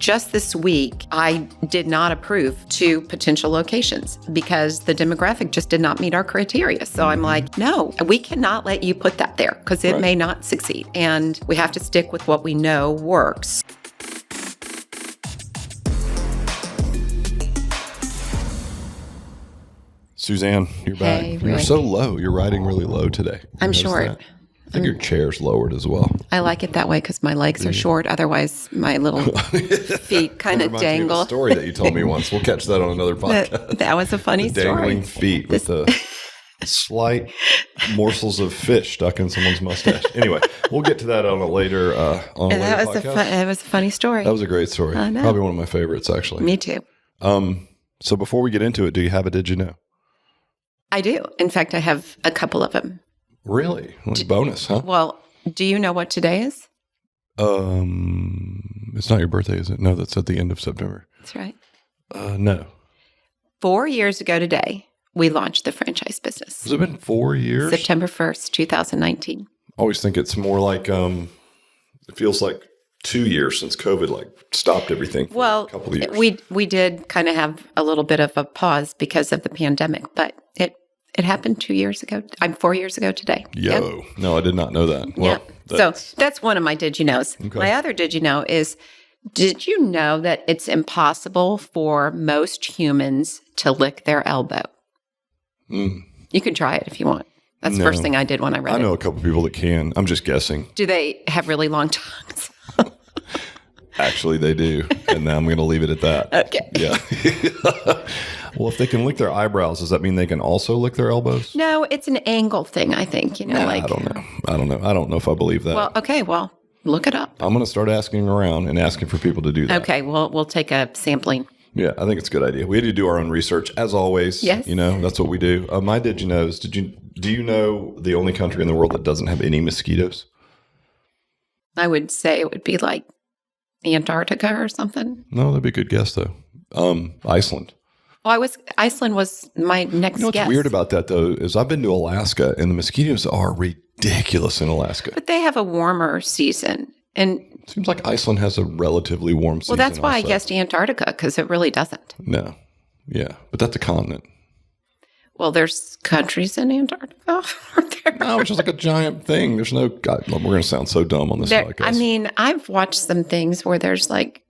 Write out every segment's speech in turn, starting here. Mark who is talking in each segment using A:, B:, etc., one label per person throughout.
A: just this week, I did not approve 2 potential locations because the demographic just did not meet our criteria. So I'm like, no, we cannot let you put that there because it may not succeed. And we have to stick with what we know works.
B: Suzanne, you're back.
A: Hey,
B: You're
A: Rick.
B: so low. You're riding really low today.
A: I'm
B: Notice
A: short.
B: that? I think your chair's lowered as well.
A: I like it that way because my legs are short. Otherwise, my little feet kind of dangle.
B: Me of a story that you told me once. We'll catch that on another podcast.
A: That was a funny
B: The dangling
A: story.
B: feet with the slight morsels of fish stuck in someone's mustache. Anyway, we'll get to that on a later podcast.
A: That was a funny story.
B: That was a great story.
A: I know.
B: Probably one of my favorites, actually.
A: Me too.
B: So before we get into it, do you have a Did You Know?
A: I do. In fact, I have a couple of them.
B: Really? Like bonus, huh?
A: Well, do you know what today is?
B: It's not your birthday, is it? No, that's at the end of September.
A: That's right.
B: No.
A: 4 years ago today, we launched the franchise business.
B: Has it been 4 years?
A: September 1st, 2019.
B: I always think it's more like, it feels like 2 years since COVID stopped everything for a couple of years.
A: We did kind of have a little bit of a pause because of the pandemic, but it happened 2 years ago. 4 years ago today.
B: Yo.
A: Yep.
B: No, I did not know that. Well,
A: So that's one of my did you knows.
B: Okay.
A: My other did you know is, did you know that it's impossible for most humans to lick their elbow? You can try it if you want. That's the first thing I did when I read it.
B: I know a couple people that can. I'm just guessing.
A: Do they have really long tongues?
B: Actually, they do. And now I'm going to leave it at that.
A: Okay.
B: Yeah. Well, if they can lick their eyebrows, does that mean they can also lick their elbows?
A: No, it's an angle thing, I think.
B: I don't know. I don't know if I believe that.
A: Well, okay. Well, look it up.
B: I'm going to start asking around and asking for people to do that.
A: Okay. Well, we'll take a sampling.
B: Yeah, I think it's a good idea. We had to do our own research, as always.
A: Yes.
B: That's what we do. My did you knows, do you know the only country in the world that doesn't have any mosquitoes?
A: I would say it would be like Antarctica or something.
B: No, that'd be a good guess, though. Iceland.
A: Well, Iceland was my next
B: You know what's
A: guess.
B: weird about that, though, is I've been to Alaska, and the mosquitoes are ridiculous in Alaska.
A: But they have a warmer season. And
B: Seems like Iceland has a relatively warm season.
A: well, that's why
B: also.
A: I guessed Antarctica, because it really doesn't.
B: No. Yeah. But that's a continent.
A: Well, there's countries in Antarctica, aren't there?
B: No, it's just like a giant thing. There's no... God, we're going to sound so dumb on this podcast.
A: I mean, I've watched some things where there's like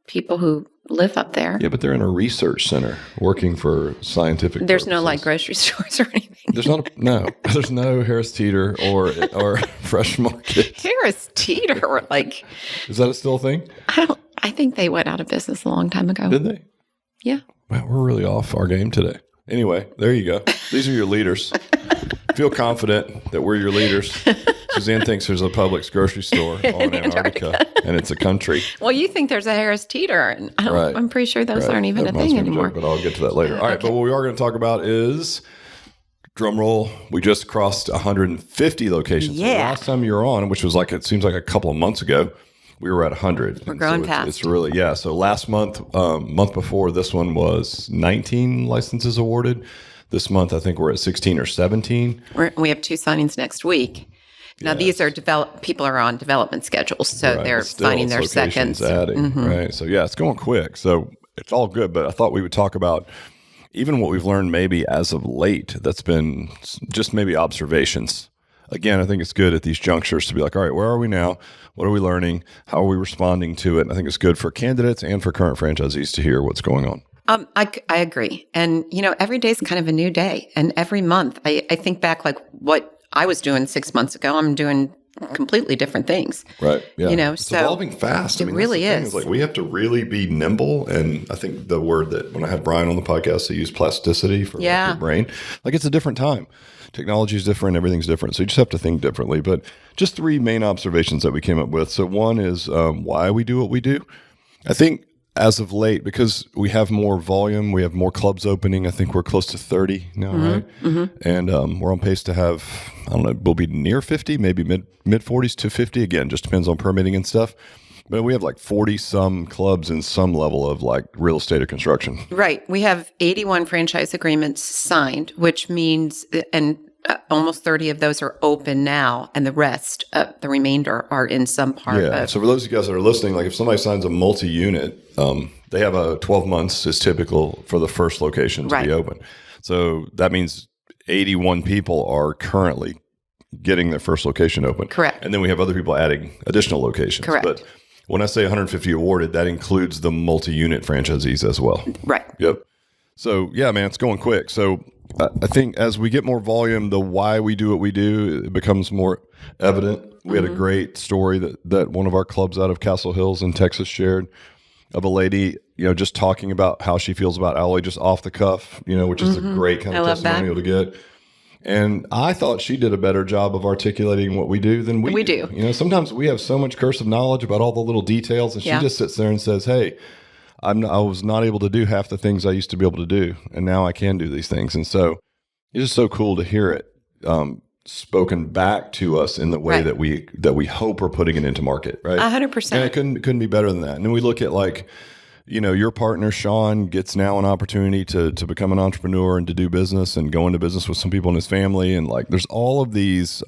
A: people who live up there.
B: Yeah, but they're in a research center working for scientific
A: There's no
B: purposes.
A: like grocery stores or anything.
B: There's not there's no Harris Teeter or Fresh Market.
A: Harris Teeter, or like,
B: Is that still a thing?
A: I think they went out of business a long time ago.
B: Did they?
A: Yeah.
B: Wow, we're really off our game today. Anyway, there you go. These are your leaders. Feel confident that we're your leaders. Suzanne thinks there's a Publix grocery store on Antarctica, and it's a country.
A: Well, you think there's a Harris Teeter, and
B: Right.
A: I'm pretty sure those
B: Right.
A: aren't even
B: That
A: a
B: reminds
A: thing
B: me of
A: anymore.
B: joke, but I'll get to that later. All right,
A: Okay.
B: but what we are going to talk about is, drum roll, we just crossed 150 locations. So the
A: Yeah.
B: last time you were on, which was it seems like a couple of months ago, we were at 100.
A: We're growing fast.
B: It's really, yeah. So last month, month before this one was 19 licenses awarded. This month, I think we're at 16 or 17.
A: We have 2 signings next week. Now, these are people are on development schedules, so
B: Right,
A: they're
B: but still,
A: signing
B: it's
A: their
B: locations
A: seconds.
B: adding, right? So yeah, it's going quick. So it's all good, but I thought we would talk about even what we've learned maybe as of late. That's been just maybe observations. Again, I think it's good at these junctures to be like, all right, where are we now? What are we learning? How are we responding to it? And I think it's good for candidates and for current franchisees to hear what's going on.
A: I agree. And, every day is kind of a new day. And every month, I think back like what I was doing 6 months ago, I'm doing completely different things.
B: Right. Yeah. It's
A: so
B: evolving fast.
A: It really
B: that's the
A: is.
B: thing, we have to really be nimble. And I think the word that when I had Brian on the podcast, they use plasticity for your brain. It's a different time. Technology is different. Everything's different. So you just have to think differently. But just 3 main observations that we came up with. So one is why we do what we do. I think as of late, because we have more volume, we have more clubs opening. I think we're close to 30 now, right? Mm-hmm. And we're on pace to have, I don't know, we'll be near 50, maybe mid 40s to 50. Again, just depends on permitting and stuff. But we have 40 some clubs in some level of real estate or construction.
A: Right. We have 81 franchise agreements signed, which means, and almost 30 of those are open now, and the rest, the remainder, are in some part of.
B: So for those of you guys that are listening, like if somebody signs a multi-unit, they have a 12 months is typical for the first location to be open. So that means 81 people are currently getting their first location open.
A: Correct.
B: And then we have other people adding additional locations.
A: Correct.
B: But when I say 150 awarded, that includes the multi-unit franchisees as well.
A: Right.
B: Yep. So yeah, man, it's going quick. So I think as we get more volume, the why we do what we do, it becomes more evident. We had a great story that one of our clubs out of Castle Hills in Texas shared of a lady, just talking about how she feels about Alloy just off the cuff, which is a great kind of testimonial to get. And I thought she did a better job of articulating what we do than we do. Sometimes we have so much cursive knowledge about all the little details, and she just sits there and says, hey, I was not able to do half the things I used to be able to do, and now I can do these things. And so it's just so cool to hear it spoken back to us in the way that we hope we're putting it into market, right?
A: 100%.
B: And it couldn't be better than that. And then we look at your partner, Sean, gets now an opportunity to become an entrepreneur and to do business and go into business with some people in his family. And there's all of these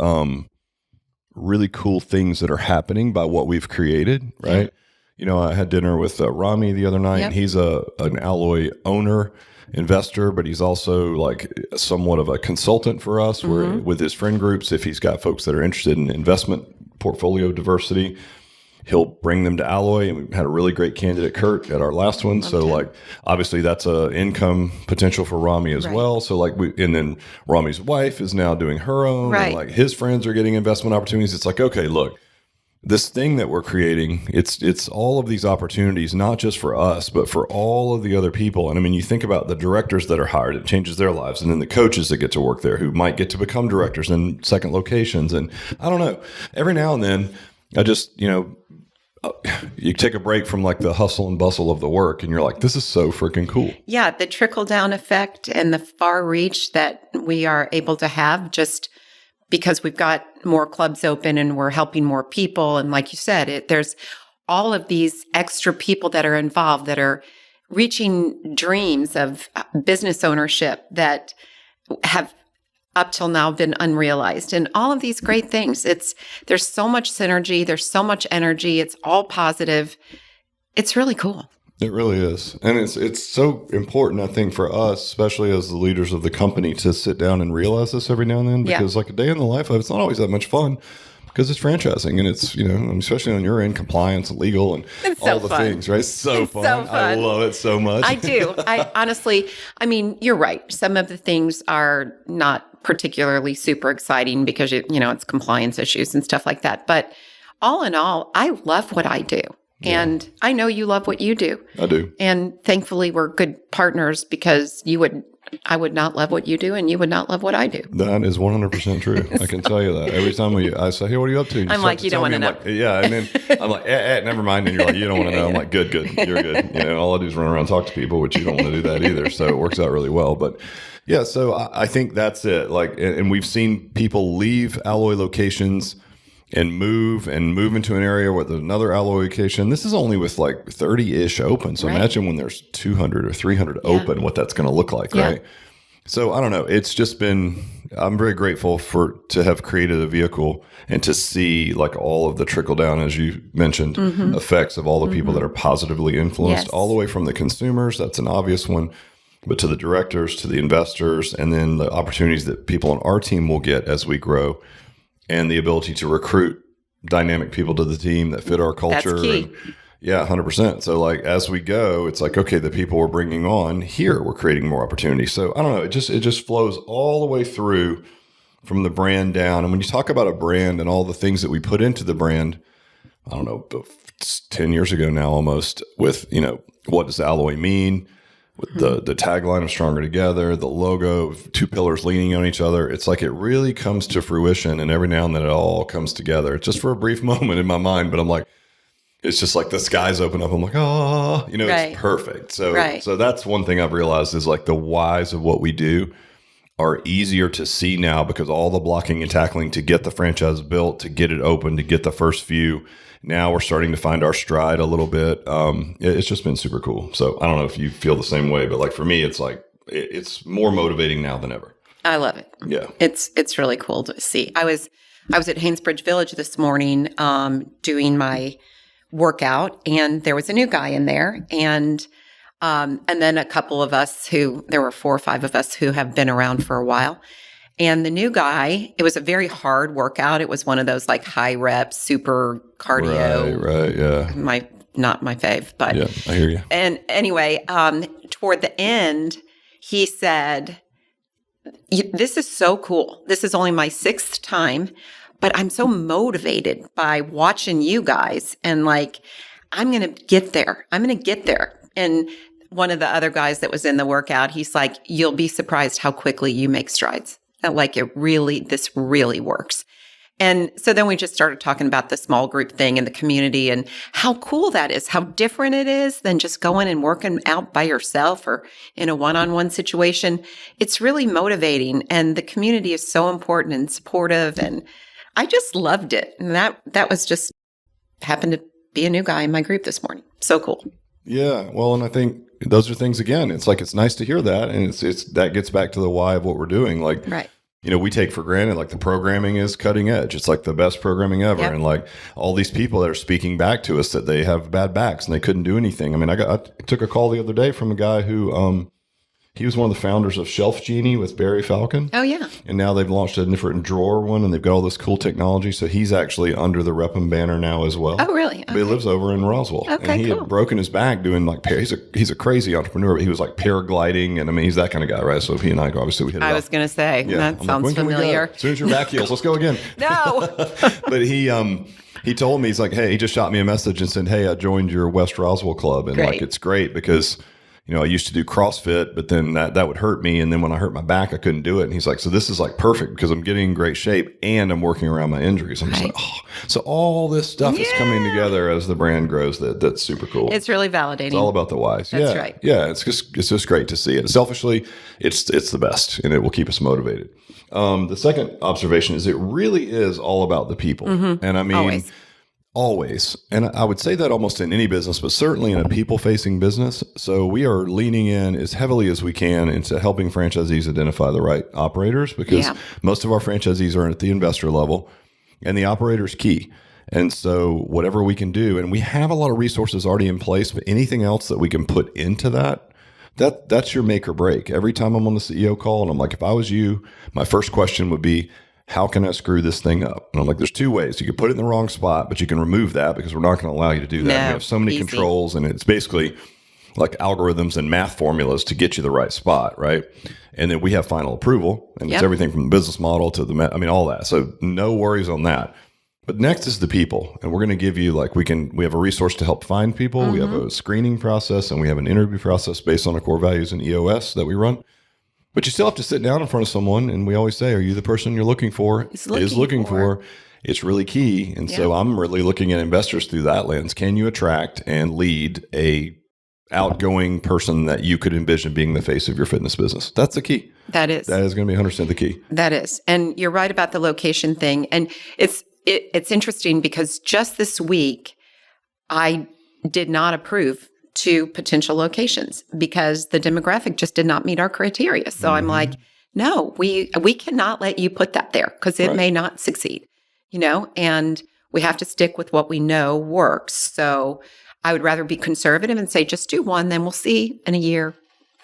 B: really cool things that are happening by what we've created, right? I had dinner with Rami the other night, and he's an Alloy owner, investor, but he's also somewhat of a consultant for us where with his friend groups, if he's got folks that are interested in investment portfolio diversity, he'll bring them to Alloy. And we had a really great candidate, Kurt, at our last one. So obviously that's a income potential for Rami as well. So and then Rami's wife is now doing her own, and his friends are getting investment opportunities. It's okay, look, this thing that we're creating, it's all of these opportunities, not just for us, but for all of the other people. And I mean, you think about the directors that are hired, it changes their lives. And then the coaches that get to work there who might get to become directors in second locations. And I don't know, every now and then I just, you take a break from the hustle and bustle of the work and you're like, this is so freaking cool.
A: Yeah. The trickle down effect and the far reach that we are able to have just because we've got more clubs open and we're helping more people. And like you said, there's all of these extra people that are involved that are reaching dreams of business ownership that have up till now been unrealized. And all of these great things. There's so much synergy. There's so much energy. It's all positive. It's really cool.
B: It really is. And it's so important, I think, for us, especially as the leaders of the company, to sit down and realize this every now and then, because a day in the life of it's not always that much fun because it's franchising and it's, especially on your end, compliance and legal and all the things, right? It's so fun. I love it so much.
A: I do. I honestly, you're right. Some of the things are not particularly super exciting because, it's compliance issues and stuff like that. But all in all, I love what I do. And I know you love what you do.
B: I do. And
A: thankfully, we're good partners because I would not love what you do and you would not love what I do.
B: That is 100% true. I can tell you that. Every time I say, hey, what are you up to?
A: I'm like, you don't want to know.
B: And then I'm like, never mind. And you're like, you don't want to know. I'm like, good. You're good. All I do is run around and talk to people, which you don't want to do that either. So it works out really well. But yeah, so I think that's it. And we've seen people leave Alloy locations and move into an area where there's another Alloy location. This is only with 30-ish open. So imagine when there's 200 or 300 open, what that's going to look like, right? So I don't know. It's just been, I'm very grateful to have created a vehicle and to see all of the trickle down, as you mentioned, effects of all the people that are positively influenced, all the way from the consumers. That's an obvious one. But to the directors, to the investors, and then the opportunities that people on our team will get as we grow. And the ability to recruit dynamic people to the team that fit our culture.
A: That's key.
B: 100%. So as we go, it's okay, the people we're bringing on here, we're creating more opportunities. So I don't know, it just flows all the way through from the brand down. And when you talk about a brand and all the things that we put into the brand, I don't know, 10 years ago now almost, with, what does Alloy mean? With the tagline of Stronger Together, the logo of two pillars leaning on each other. It's it really comes to fruition, and every now and then it all comes together. It's just for a brief moment in my mind, but I'm like, it's just the skies open up. I'm like, it's perfect. So that's one thing I've realized is the whys of what we do are easier to see now because all the blocking and tackling to get the franchise built, to get it open, to get the first few. Now we're starting to find our stride a little bit. It's just been super cool. So I don't know if you feel the same way, but for me, it's it's more motivating now than ever.
A: I love it.
B: Yeah.
A: It's really cool to see. I was at Haynesbridge Village this morning doing my workout, and there was a new guy in there, and then a couple of us there were 4 or 5 of us who have been around for a while. And the new guy, it was a very hard workout. It was one of those like high reps, super cardio.
B: Right, yeah.
A: Not my fave, but
B: yeah, I hear you.
A: And anyway, toward the end, he said, "This is so cool. This is only my 6th time, but I'm so motivated by watching you guys, and like, I'm going to get there. I'm going to get there." And one of the other guys that was in the workout, he's like, "You'll be surprised how quickly you make strides. Like this really works." And so then we just started talking about the small group thing in the community and how cool that is, how different it is than just going and working out by yourself or in a one-on-one situation. It's really motivating, and the community is so important and supportive, and I just loved it. And that was just happened to be a new guy in my group this morning. So cool.
B: Yeah. Well, and I think those are things, again, it's like, it's nice to hear that. And it's that gets back to the why of what we're doing. Like,
A: right.
B: We take for granted, like, the programming is cutting edge. It's like the best programming ever. Yep. And like all these people that are speaking back to us that they have bad backs and they couldn't do anything. I mean, I took a call the other day from a guy who, he was one of the founders of Shelf Genie with Barry Falcon.
A: Oh, yeah.
B: And now they've launched a different drawer one, and they've got all this cool technology. So he's actually under the Rep 'em banner now as well.
A: Oh, really? Okay.
B: But he lives over in Roswell.
A: Okay,
B: and he had broken his back doing like, he's a crazy entrepreneur, but he was like paragliding. And I mean, he's that kind of guy, right? So he and I, obviously, we hit it off.
A: I was going to say, that sounds familiar.
B: As soon as your back heals, let's go again.
A: No.
B: But he told me, he's like, hey, he just shot me a message and said, hey, I joined your West Roswell club. And like, it's great because I used to do CrossFit, but then that would hurt me. And then when I hurt my back, I couldn't do it. And he's like, so this is like perfect because I'm getting in great shape and I'm working around my injuries. I'm just like, oh, so all this stuff is coming together as the brand grows. That's super cool.
A: It's really validating.
B: It's all about the whys.
A: That's right.
B: Yeah. It's just great to see it. Selfishly, it's the best, and it will keep us motivated. The second observation is it really is all about the people. Mm-hmm. And I mean, Always. And I would say that almost in any business, but certainly in a people-facing business. So we are leaning in as heavily as we can into helping franchisees identify the right operators, because most of our franchisees are at the investor level, and the operator is key. And so whatever we can do, and we have a lot of resources already in place, but anything else that we can put into that's your make or break. Every time I'm on the CEO call and I'm like, if I was you, my first question would be, how can I screw this thing up? And I'm like, there's 2 ways. You can put it in the wrong spot, but you can remove that because we're not going to allow you to do that. We have so many controls, and it's basically like algorithms and math formulas to get you the right spot, right? And then we have final approval, and it's everything from the business model to all that. So no worries on that. But next is the people, and we're going to give you we have a resource to help find people. Mm-hmm. We have a screening process, and we have an interview process based on our core values and EOS that we run. But you still have to sit down in front of someone, and we always say, are you the person you're looking for? Looking for. It's really key. And so I'm really looking at investors through that lens. Can you attract and lead a outgoing person that you could envision being the face of your fitness business? That's the key. That is going to be 100% the key.
A: That is. And you're right about the location thing. And it's interesting because just this week, I did not approve 2 potential locations because the demographic just did not meet our criteria. So I'm like, no, we cannot let you put that there because it may not succeed, and we have to stick with what we know works. So I would rather be conservative and say, just do 1, then we'll see in a year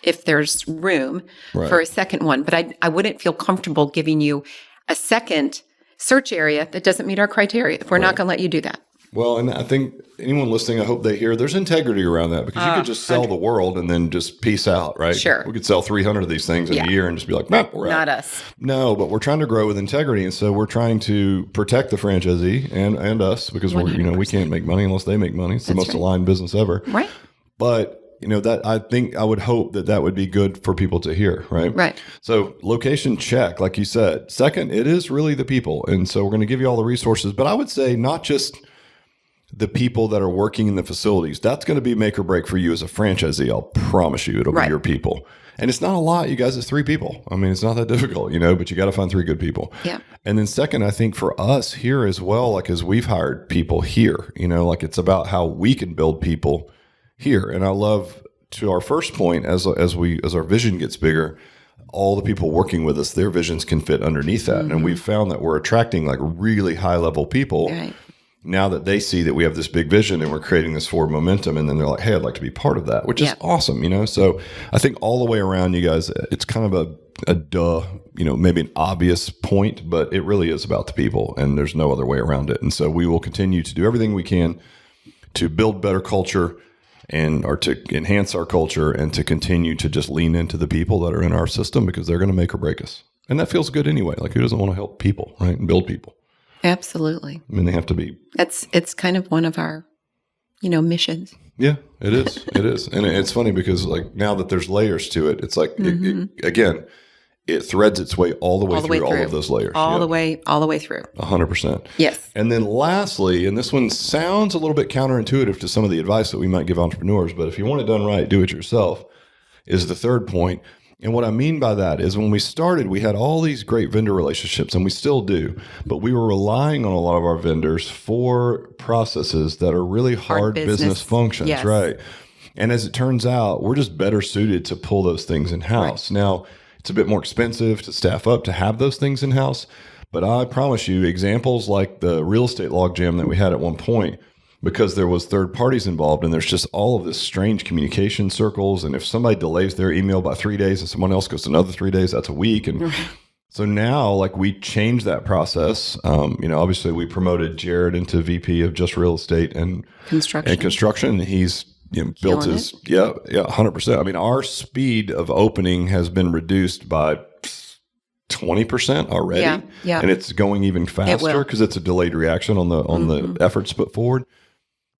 A: if there's room for a second one. But I wouldn't feel comfortable giving you a second search area that doesn't meet our criteria if we're not going to let you do that.
B: Well, and I think anyone listening, I hope they hear there's integrity around that, because you could just sell the world and then just peace out, right?
A: Sure.
B: We could sell 300 of these things in a year and just be like, nah, we're out.
A: Not us.
B: No, but we're trying to grow with integrity. And so we're trying to protect the franchisee and us, because we're, we can't make money unless they make money. It's the most aligned business ever.
A: Right.
B: But that I would hope that would be good for people to hear, right?
A: Right.
B: So location check, like you said. Second, it is really the people. And so we're going to give you all the resources, but I would say not just the people that are working in the facilities. That's going to be make or break for you as a franchisee. I'll promise you it'll be your people. And it's not a lot, you guys. It's 3 people. I mean, it's not that difficult, but you got to find 3 good people.
A: Yeah.
B: And then second, I think for us here as well, as we've hired people here, it's about how we can build people here. And I love, to our first point, as our vision gets bigger, all the people working with us, their visions can fit underneath that. And we've found that we're attracting like really high level people.
A: Right.
B: Now that they see that we have this big vision and we're creating this forward momentum, and then they're like, hey, I'd like to be part of that, which is awesome, you know? So I think all the way around, you guys, it's kind of a duh, you know, maybe an obvious point, but it really is about the people, and there's no other way around it. And so we will continue to do everything we can to build better culture or to enhance our culture, and to continue to just lean into the people that are in our system, because they're going to make or break us. And that feels good anyway. Like, who doesn't want to help people, right? And build people.
A: Absolutely.
B: I mean, they have to be.
A: It's kind of one of our, missions.
B: Yeah, it is. It is. And it's funny because like now that there's layers to it, it's like, it threads its way all the way through all of those layers.
A: All the way through.
B: 100%.
A: Yes.
B: And then lastly, and this one sounds a little bit counterintuitive to some of the advice that we might give entrepreneurs, but if you want it done right, do it yourself, is the third point. And what I mean by that is when we started, we had all these great vendor relationships, and we still do, but we were relying on a lot of our vendors for processes that are really hard business functions, right? And as it turns out, we're just better suited to pull those things in-house. Right. Now, it's a bit more expensive to staff up to have those things in-house, but I promise you, examples like the real estate logjam that we had at one point, because there was third parties involved, and there's just all of this strange communication circles. And if somebody delays their email by 3 days and someone else goes another 3 days, that's a week. And so now, like, we changed that process. Obviously we promoted Jared into VP of just real estate and construction. He's built his, 100%. I mean, our speed of opening has been reduced by 20% already. Yeah. And it's going even faster because it's a delayed reaction on the efforts put forward.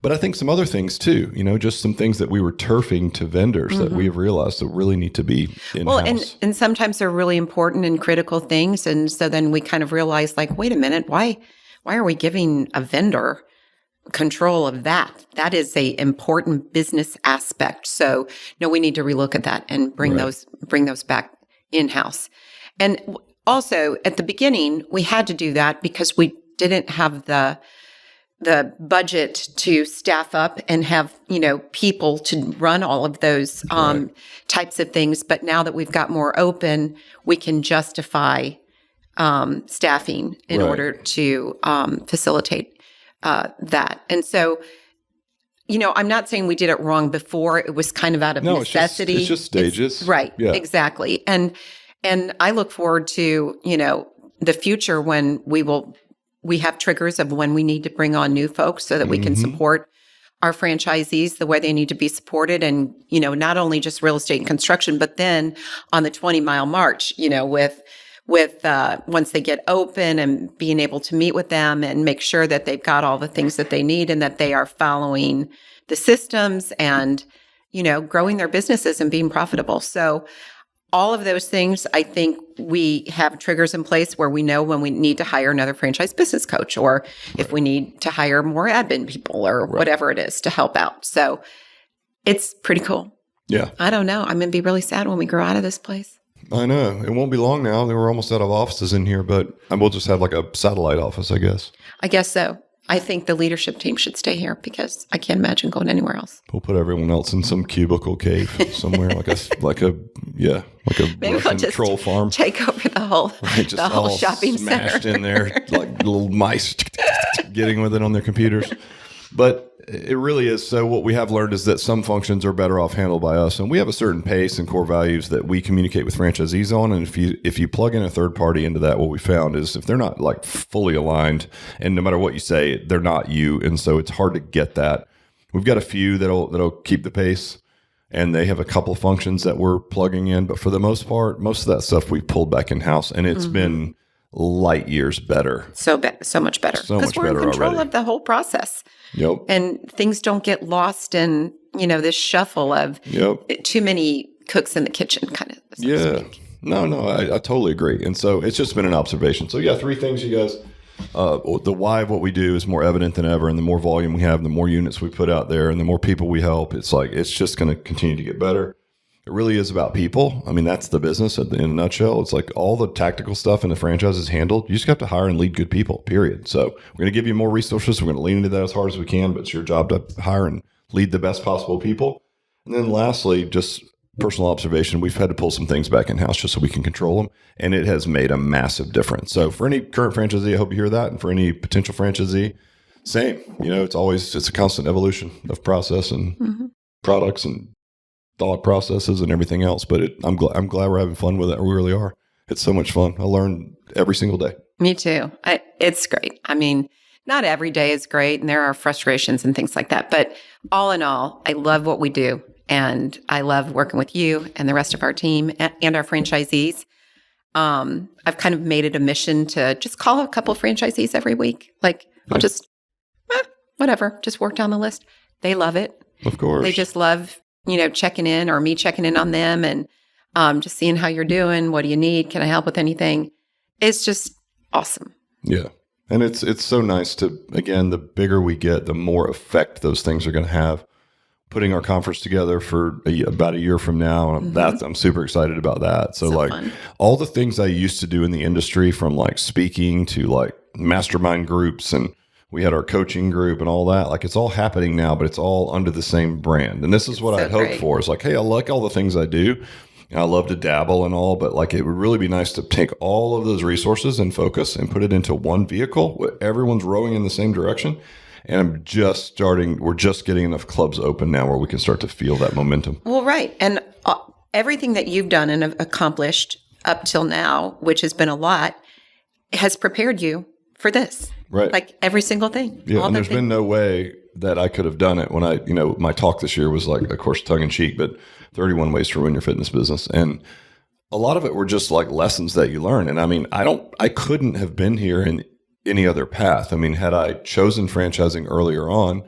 B: But I think some other things too, just some things that we were turfing to vendors that we have realized that really need to be in-house.
A: Well, and sometimes they're really important and critical things. And so then we kind of realize, like, wait a minute, why are we giving a vendor control of that? That is a important business aspect. So no, we need to relook at that and bring those back in-house. And also at the beginning, we had to do that because we didn't have the budget to staff up and have, people to run all of those types of things. But now that we've got more open, we can justify staffing in order to facilitate that. And so, I'm not saying we did it wrong before. It was kind of out of necessity.
B: It's just stages.
A: Right. Yeah. Exactly. And I look forward to, the future when we have triggers of when we need to bring on new folks so that we can support our franchisees the way they need to be supported. And, not only just real estate and construction, but then on the 20-mile march, with once they get open and being able to meet with them and make sure that they've got all the things that they need and that they are following the systems and, growing their businesses and being profitable. So all of those things, I think we have triggers in place where we know when we need to hire another franchise business coach, or if we need to hire more admin people or whatever it is to help out. So it's pretty cool.
B: Yeah.
A: I don't know. I'm going to be really sad when we grow out of this place.
B: I know. It won't be long now. We're almost out of offices in here, but we'll just have like a satellite office, I guess.
A: I guess so. I think the leadership team should stay here because I can't imagine going anywhere else.
B: We'll put everyone else in some cubicle cave somewhere, like a
A: Maybe
B: Russian
A: we'll
B: troll farm.
A: Take over the whole shopping
B: smashed
A: center
B: in there, like little mice getting with it on their computers. But it really is. So what we have learned is that some functions are better off handled by us, and we have a certain pace and core values that we communicate with franchisees on. And if you plug in a third party into that, what we found is if they're not like fully aligned, and no matter what you say, they're not you, and so it's hard to get that. We've got a few that'll keep the pace, and they have a couple of functions that we're plugging in, but for the most part, most of that stuff we pulled back in house, and it's been light years better.
A: So much better. Because we're in control of the whole process.
B: Yep.
A: And things don't get lost in, this shuffle of too many cooks in the kitchen kind of.
B: Yeah. No, I totally agree. And so it's just been an observation. So 3 things, you guys. The why of what we do is more evident than ever. And the more volume we have, the more units we put out there and the more people we help, it's just going to continue to get better. It really is about people. I mean, that's the business in a nutshell. It's like all the tactical stuff in the franchise is handled. You just have to hire and lead good people, period. So we're going to give you more resources. We're going to lean into that as hard as we can, but it's your job to hire and lead the best possible people. And then lastly, just personal observation, we've had to pull some things back in-house just so we can control them. And it has made a massive difference. So for any current franchisee, I hope you hear that. And for any potential franchisee, same. It's a constant evolution of process and products and thought processes and everything else. But I'm glad we're having fun with it. We really are. It's so much fun. I learn every single day.
A: Me too. It's great. I mean, not every day is great, and there are frustrations and things like that. But all in all, I love what we do. And I love working with you and the rest of our team and our franchisees. I've kind of made it a mission to just call a couple franchisees every week. Like, I'll just, whatever, just work down the list. They love it.
B: Of course.
A: They just love, checking in or me checking in on them and just seeing how you're doing. What do you need? Can I help with anything? It's just awesome.
B: Yeah. And it's so nice to, again, the bigger we get, the more effect those things are going to have. Putting our conference together for about a year from now. And I'm super excited about that. So like fun. All the things I used to do in the industry, from like speaking to like mastermind groups, and we had our coaching group and all that, like it's all happening now, but it's all under the same brand. And this is what I hoped for. It's like, hey, I like all the things I do. And I love to dabble and all, but like it would really be nice to take all of those resources and focus and put it into one vehicle where everyone's rowing in the same direction. And we're just getting enough clubs open now where we can start to feel that momentum.
A: Well, right. And everything that you've done and have accomplished up till now, which has been a lot, has prepared you for this.
B: Right.
A: Like every single thing.
B: Yeah. And there's been no way that I could have done it when my talk this year was like, of course, tongue in cheek, but 31 ways to ruin your fitness business. And a lot of it were just like lessons that you learn. And I mean, I couldn't have been here in any other path. I mean, had I chosen franchising earlier on,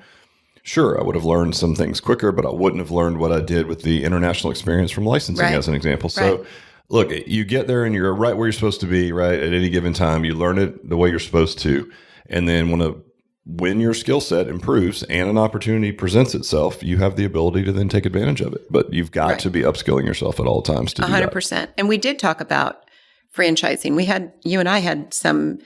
B: sure, I would have learned some things quicker, but I wouldn't have learned what I did with the international experience from licensing, as an example. So look, you get there and you're right where you're supposed to be, right? At any given time, you learn it the way you're supposed to. And then when your skill set improves and an opportunity presents itself, you have the ability to then take advantage of it. But you've got to be upskilling yourself at all times to do
A: 100%.
B: that.
A: And we did talk about franchising. You and I had some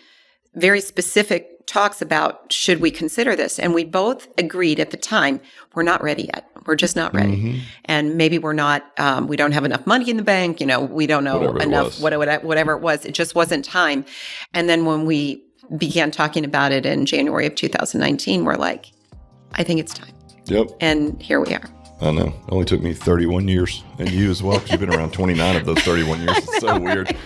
A: very specific talks about, should we consider this? And we both agreed at the time, we're not ready yet. We're just not ready. And maybe we're not, we don't have enough money in the bank. We don't know whatever it was. It just wasn't time. And then when we began talking about it in January of 2019, we're like, I think it's time.
B: Yep.
A: And here we are.
B: I know. It only took me 31 years, and you as well, because you've been around 29 of those 31 years. It's so weird.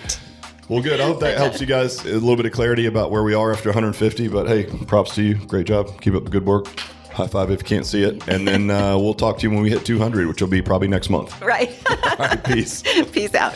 B: Well, good. I hope that helps you guys a little bit of clarity about where we are after 150. But hey, props to you. Great job. Keep up the good work. High five if you can't see it. And then we'll talk to you when we hit 200, which will be probably next month.
A: Right.
B: All right. Peace.
A: Peace out.